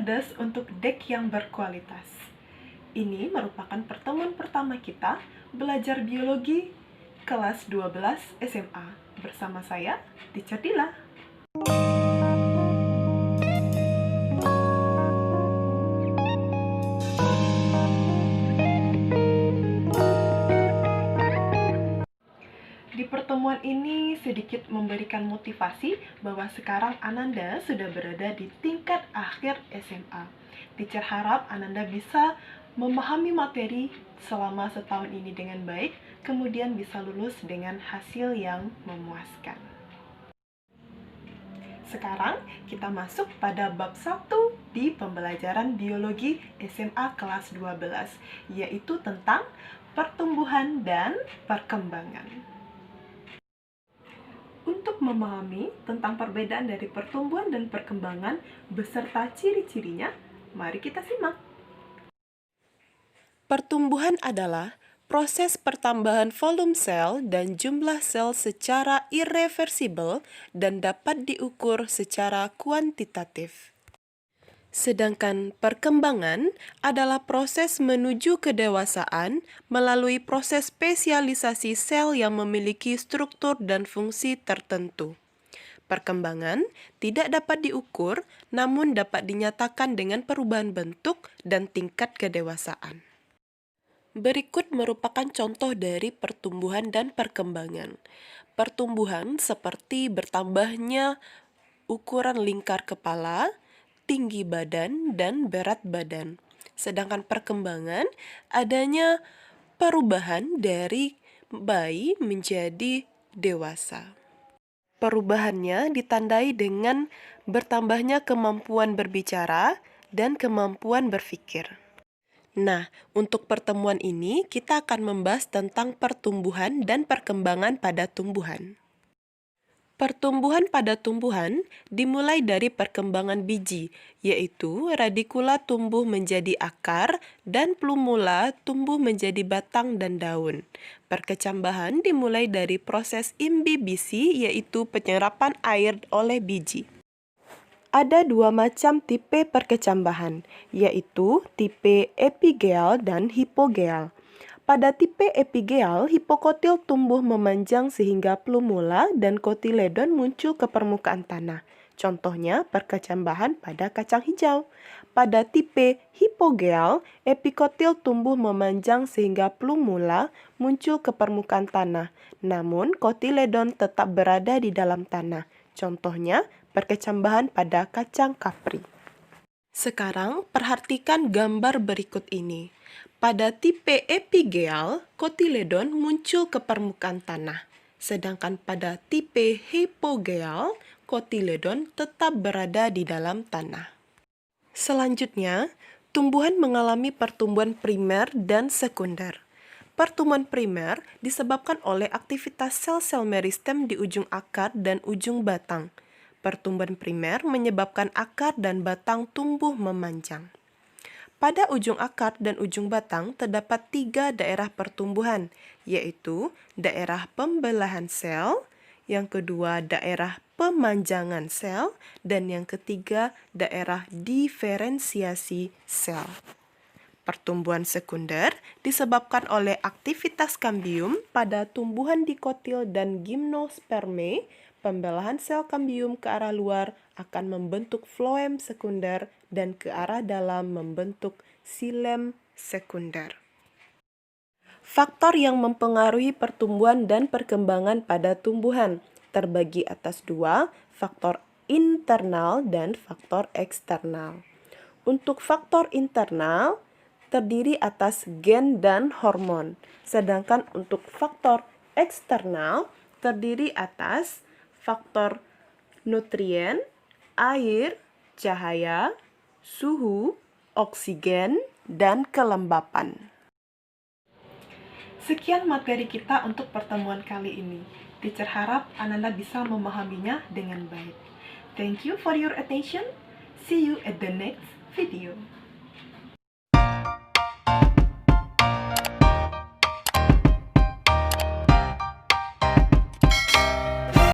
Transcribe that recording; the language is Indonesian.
Anandes untuk dek yang berkualitas. Ini merupakan pertemuan pertama kita belajar biologi kelas 12 SMA. Bersama saya, Teacher Dila. Di pertemuan ini sedikit memberikan motivasi bahwa sekarang Ananda sudah berada di tingkat akhir SMA. Teacher harap Ananda bisa memahami materi selama setahun ini dengan baik, kemudian bisa lulus dengan hasil yang memuaskan. Sekarang kita masuk pada bab 1 di pembelajaran biologi SMA kelas 12, yaitu tentang pertumbuhan dan perkembangan. Untuk memahami tentang perbedaan dari pertumbuhan dan perkembangan beserta ciri-cirinya, mari kita simak. Pertumbuhan adalah proses pertambahan volume sel dan jumlah sel secara irreversibel dan dapat diukur secara kuantitatif. Sedangkan perkembangan adalah proses menuju kedewasaan melalui proses spesialisasi sel yang memiliki struktur dan fungsi tertentu. Perkembangan tidak dapat diukur, namun dapat dinyatakan dengan perubahan bentuk dan tingkat kedewasaan. Berikut merupakan contoh dari pertumbuhan dan perkembangan. Pertumbuhan seperti bertambahnya ukuran lingkar kepala, tinggi badan, dan berat badan. Sedangkan perkembangan adanya perubahan dari bayi menjadi dewasa. Perubahannya ditandai dengan bertambahnya kemampuan berbicara dan kemampuan berpikir. Nah, untuk pertemuan ini kita akan membahas tentang pertumbuhan dan perkembangan pada tumbuhan. Pertumbuhan pada tumbuhan dimulai dari perkembangan biji, yaitu radikula tumbuh menjadi akar dan plumula tumbuh menjadi batang dan daun. Perkecambahan dimulai dari proses imbibisi, yaitu penyerapan air oleh biji. Ada dua macam tipe perkecambahan, yaitu tipe epigeal dan hipogeal. Pada tipe epigeal, hipokotil tumbuh memanjang sehingga plumula dan kotiledon muncul ke permukaan tanah. Contohnya perkecambahan pada kacang hijau. Pada tipe hipogeal, epikotil tumbuh memanjang sehingga plumula muncul ke permukaan tanah. Namun, kotiledon tetap berada di dalam tanah. Contohnya perkecambahan pada kacang kapri. Sekarang, perhatikan gambar berikut ini. Pada tipe epigeal, kotiledon muncul ke permukaan tanah. Sedangkan pada tipe hipogeal, kotiledon tetap berada di dalam tanah. Selanjutnya, tumbuhan mengalami pertumbuhan primer dan sekunder. Pertumbuhan primer disebabkan oleh aktivitas sel-sel meristem di ujung akar dan ujung batang. Pertumbuhan primer menyebabkan akar dan batang tumbuh memanjang. Pada ujung akar dan ujung batang terdapat 3 daerah pertumbuhan, yaitu daerah pembelahan sel, yang kedua daerah pemanjangan sel, dan yang ketiga daerah diferensiasi sel. Pertumbuhan sekunder disebabkan oleh aktivitas kambium pada tumbuhan dikotil dan gimnosperme. Pembelahan sel kambium ke arah luar akan membentuk floem sekunder dan ke arah dalam membentuk xilem sekunder. Faktor yang mempengaruhi pertumbuhan dan perkembangan pada tumbuhan terbagi atas 2, faktor internal dan faktor eksternal. Untuk faktor internal terdiri atas gen dan hormon, sedangkan untuk faktor eksternal terdiri atas faktor nutrien, air, cahaya, suhu, oksigen, dan kelembapan. Sekian materi kita untuk pertemuan kali ini. Teacher harap Ananda bisa memahaminya dengan baik. Thank you for your attention. See you at the next video.